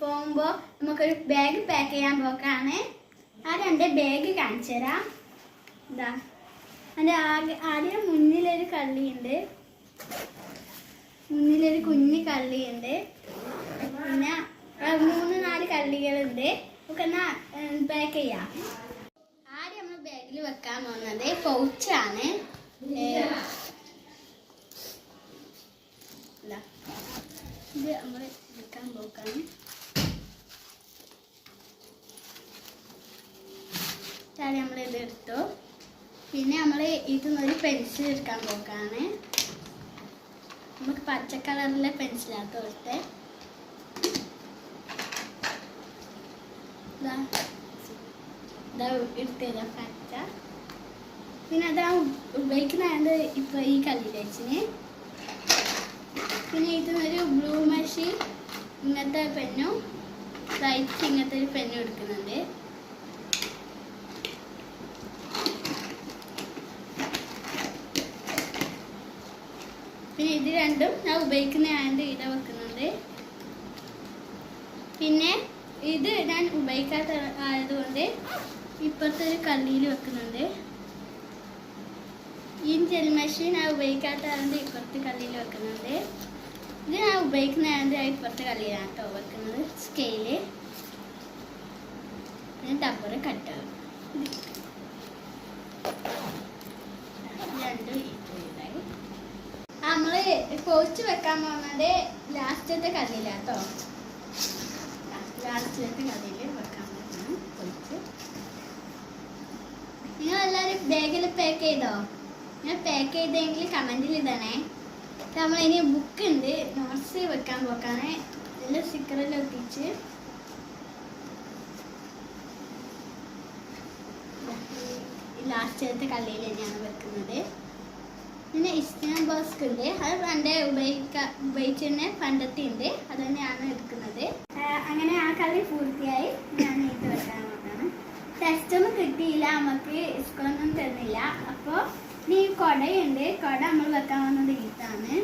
പോകുമ്പോൾ നമുക്കൊരു bag pack ചെയ്യാൻ പോക്കാണ്. ആദ്യം എൻ്റെ ബാഗ് കാണിച്ചു തരാം. ഇതാ എൻ്റെ ആദ്യം മുന്നിലൊരു കള്ളിയുണ്ട്, മുന്നിലൊരു കുഞ്ഞു കള്ളിയുണ്ട്, പിന്നെ 3-4 കള്ളികളുണ്ട്. ഒക്കെ എന്നാ പാക്ക് ചെയ്യാം. ആദ്യം നമ്മൾ ബാഗിൽ വെക്കാൻ പോകുന്നത് പൗച്ചാണ്. ഇത് നമ്മൾ എടുക്കാൻ പോക്കാണ്. നമ്മളിത് എടുത്തു. പിന്നെ നമ്മൾ ഇതൊന്നൊരു പെൻസിൽ എടുക്കാൻ പോക്കാണ്. നമുക്ക് പച്ച കളറിലെ പെൻസിലാണ് തോർത്തെ. എടുത്തരാം പച്ച. പിന്നെ അതാ ഉപയോഗിക്കുന്നതായത് ഇപ്പൊ ഈ കല്ലിലേച്ചിന്. പിന്നെ ഇതിനൊരു ബ്ലൂ മഷി ഇങ്ങനത്തെ പെന്നും വൈറ്റ് ഇങ്ങനത്തെ ഒരു പെന്നും എടുക്കുന്നുണ്ട്. പിന്നെ ഇത് രണ്ടും ഞാൻ ഉപയോഗിക്കുന്നതായത് ഇവിടെ വെക്കുന്നുണ്ട്. പിന്നെ ഇത് ഞാൻ ഉപയോഗിക്കാത്ത ആയതുകൊണ്ട് ഇപ്പോഴത്തെ ഒരു കള്ളിയിൽ വെക്കുന്നുണ്ട്. ഈ ജെൽ മഷി ഞാൻ ഉപയോഗിക്കാത്തതുകൊണ്ട് ഇപ്പുറത്തെ കള്ളിയിൽ വെക്കുന്നുണ്ട്. ഇത് ഞാൻ ഉപയോഗിക്കുന്നതുകൊണ്ട് ഇപ്പുറത്തെ കള്ളിയിലാണ് കേട്ടോ വെക്കുന്നത്. സ്കെയില്, പിന്നെ ടബർ കട്ടർ രണ്ടും ഇതായി. നമ്മൾ പൊച്ച് വെക്കാൻ പോകുന്നത് ലാസ്റ്റത്തെ കള്ളിയിലാണ് കേട്ടോ. ലാസ്റ്റത്തെ കള്ളിയിൽ വെക്കാൻ പോകുന്നു പൊച്ച്. നിങ്ങളെല്ലാവരും ബാഗിൽ പാക്ക് ചെയ്തോ? ഞാൻ പാക്ക് ചെയ്തെങ്കിൽ കമൻറ്റിൽ ഇടണേ. നമ്മളിനി ബുക്ക് ഉണ്ട്, നോട്ട്സ് വെക്കാൻ പോക്കാണ്. എല്ലാം സ്റ്റിക്കറിൽ ഒട്ടിച്ച് ലാസ്റ്റത്തെ കള്ളിയിൽ തന്നെയാണ് വെക്കുന്നത്. പിന്നെ ഇസ്റ്റിന ബോസ്ക് ഉണ്ട്, അത് എൻ്റെ ഉപയോഗിച്ച് തന്നെ പണ്ടത്തെ ഉണ്ട്, അത് തന്നെയാണ് എടുക്കുന്നത്. അങ്ങനെ ആ കളി പൂർത്തിയായി. ഞാൻ ഇത് വെക്കാൻ പോക്കാണ്. ടെസ്റ്റൊന്നും കിട്ടിയില്ല, നമുക്ക് സ്കൂളൊന്നും തന്നില്ല. അപ്പോൾ ഈ കുടയുണ്ട്, കുട നമ്മൾ വെക്കാൻ വന്നത് ഇതാണ്.